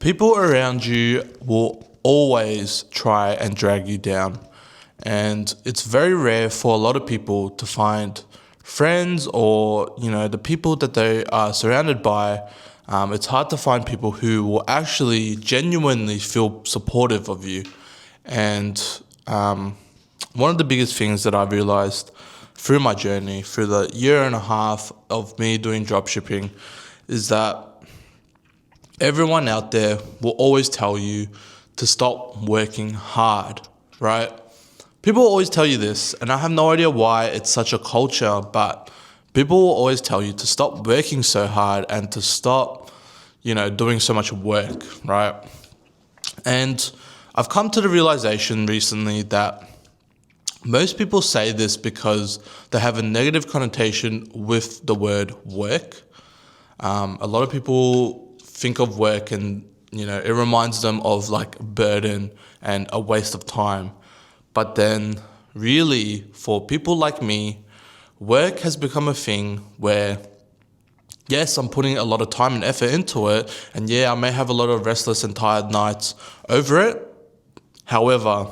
people around you will always try and drag you down. And it's very rare for a lot of people to find friends or, the people that they are surrounded by. It's hard to find people who will actually genuinely feel supportive of you. And one of the biggest things that I've realized through my journey, through the year and a half of me doing dropshipping, is that everyone out there will always tell you to stop working hard, right? People will always tell you this, and I have no idea why it's such a culture, but people will always tell you to stop working so hard and to stop, doing so much work, right? And I've come to the realization recently that most people say this because they have a negative connotation with the word work. A lot of people think of work and, it reminds them of like burden and a waste of time. But then really for people like me, work has become a thing where, yes, I'm putting a lot of time and effort into it. And yeah, I may have a lot of restless and tired nights over it. However,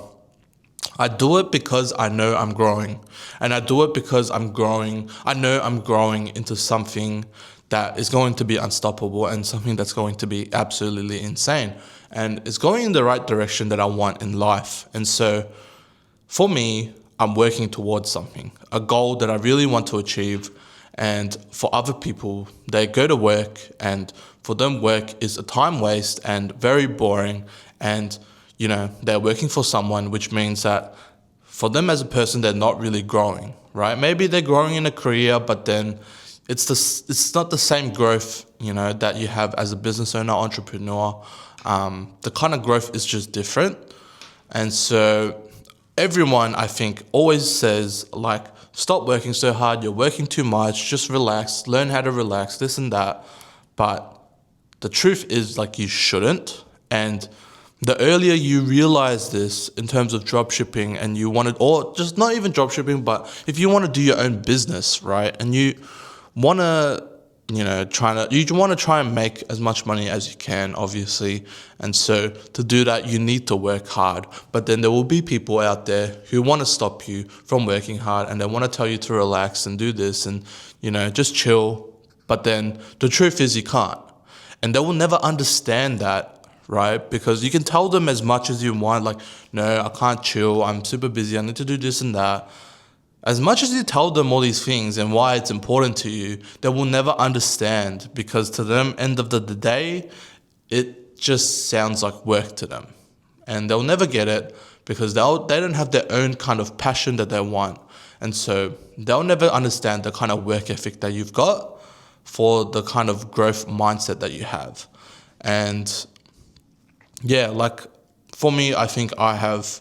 I do it because I know I'm growing. And I do it because I know I'm growing into something that is going to be unstoppable and something that's going to be absolutely insane. And it's going in the right direction that I want in life. And so for me, I'm working towards something, a goal that I really want to achieve. And for other people, they go to work and for them work is a time waste and very boring. And, they're working for someone, which means that for them as a person, they're not really growing, right? Maybe they're growing in a career, but then it's not the same growth, that you have as a business owner, entrepreneur. The kind of growth is just different. And so everyone, I think, always says, like, stop working so hard, you're working too much, just relax, learn how to relax, this and that. But the truth is, like, you shouldn't. And the earlier you realize this in terms of dropshipping and you want to, or just not even dropshipping, but if you want to do your own business, right? And you want to, you want to try and make as much money as you can, obviously. And so to do that, you need to work hard. But then there will be people out there who want to stop you from working hard and they want to tell you to relax and do this and, just chill. But then the truth is you can't. And they will never understand that, right? Because you can tell them as much as you want, like, no, I can't chill, I'm super busy, I need to do this and that. As much as you tell them all these things and why it's important to you, they will never understand because to them, end of the day, it just sounds like work to them. And they'll never get it because they don't have their own kind of passion that they want. And so they'll never understand the kind of work ethic that you've got for the kind of growth mindset that you have. And yeah, like for me, I think I have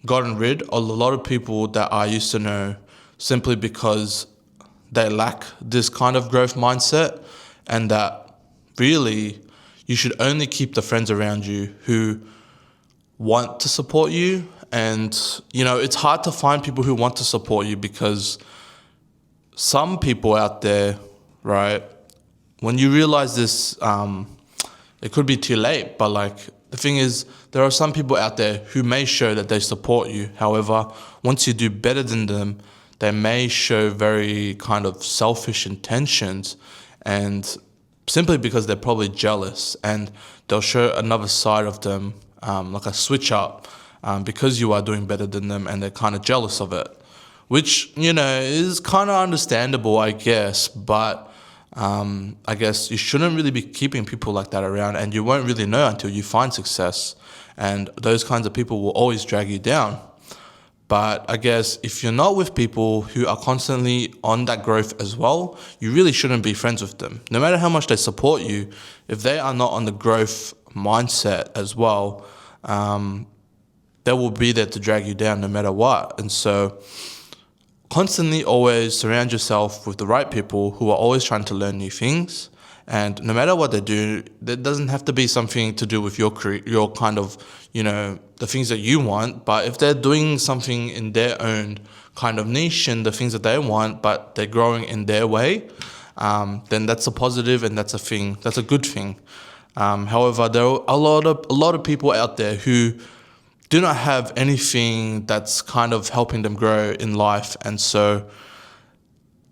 gotten rid of a lot of people that I used to know simply because they lack this kind of growth mindset, and that really you should only keep the friends around you who want to support you. And, it's hard to find people who want to support you because some people out there, right, when you realize this, it could be too late, but like, the thing is, there are some people out there who may show that they support you. However, once you do better than them, they may show very kind of selfish intentions, and simply because they're probably jealous, and they'll show another side of them, like a switch up, because you are doing better than them, and they're kind of jealous of it, which, is kind of understandable, I guess, but I guess you shouldn't really be keeping people like that around, and you won't really know until you find success, and those kinds of people will always drag you down. But I guess if you're not with people who are constantly on that growth as well, you really shouldn't be friends with them. No matter how much they support you, if they are not on the growth mindset as well, they will be there to drag you down no matter what. And so constantly always surround yourself with the right people who are always trying to learn new things. And no matter what they do, that doesn't have to be something to do with your career, your kind of, the things that you want. But if they're doing something in their own kind of niche and the things that they want, but they're growing in their way, then that's a positive and that's a thing. That's a good thing. However, there are a lot of people out there who do not have anything that's kind of helping them grow in life, and so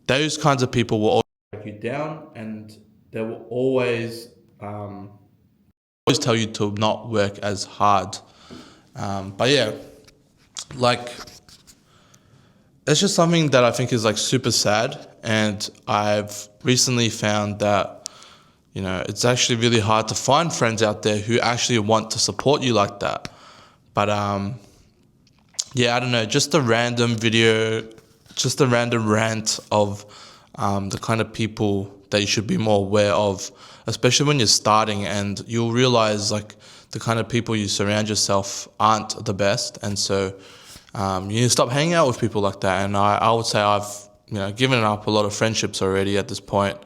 those kinds of people will always break you down, and they will always tell you to not work as hard. But yeah, like it's just something that I think is like super sad, and I've recently found that it's actually really hard to find friends out there who actually want to support you like that. But yeah, I don't know, just a random video, just a random rant of the kind of people that you should be more aware of, especially when you're starting, and you'll realize like the kind of people you surround yourself aren't the best, and so you need to stop hanging out with people like that. And I would say I've given up a lot of friendships already at this point,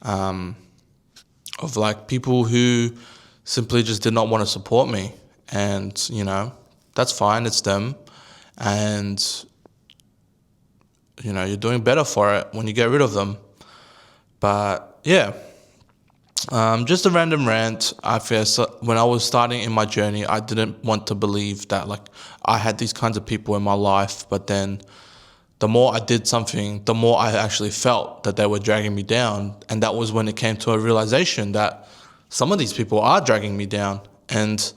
of like people who simply just did not want to support me, and that's fine, it's them, and you're doing better for it when you get rid of them. But yeah, just a random rant. I feel so, when I was starting in my journey, I didn't want to believe that like I had these kinds of people in my life, but then the more I did something, the more I actually felt that they were dragging me down. And that was when it came to a realization that some of these people are dragging me down, and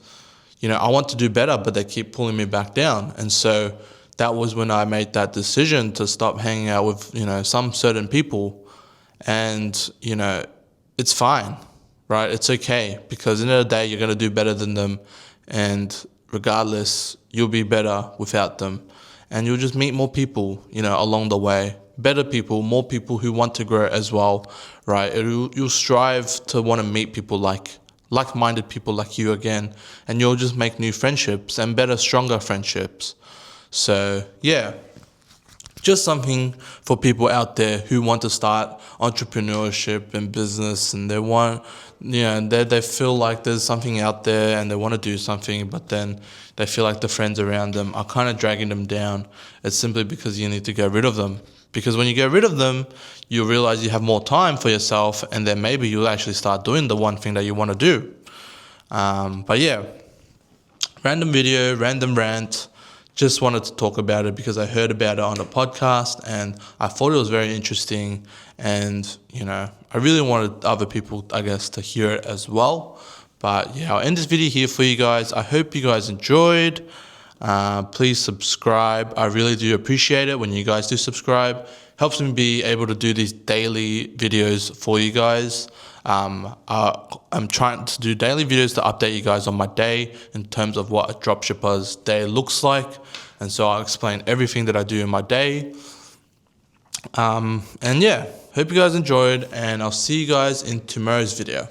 I want to do better, but they keep pulling me back down. And so that was when I made that decision to stop hanging out with some certain people. And it's fine, right? It's okay, because in the end of the day, you're going to do better than them, and regardless, you'll be better without them, and you'll just meet more people along the way, better people, more people who want to grow as well, right? You'll strive to want to meet people like-minded people like you again, and you'll just make new friendships and better, stronger friendships. So yeah, just something for people out there who want to start entrepreneurship and business, and they want, they feel like there's something out there and they want to do something, but then they feel like the friends around them are kind of dragging them down. It's simply because you need to get rid of them. Because when you get rid of them, you realize you have more time for yourself, and then maybe you'll actually start doing the one thing that you want to do. But yeah, random video, random rant. Just wanted to talk about it because I heard about it on a podcast, and I thought it was very interesting, and I really wanted other people, I guess, to hear it as well. But yeah, I'll end this video here for you guys. I hope you guys enjoyed. Please subscribe. I really do appreciate it when you guys do subscribe. Helps me be able to do these daily videos for you guys. I'm trying to do daily videos to update you guys on my day in terms of what a dropshipper's day looks like. And so I'll explain everything that I do in my day. And yeah, hope you guys enjoyed, and I'll see you guys in tomorrow's video.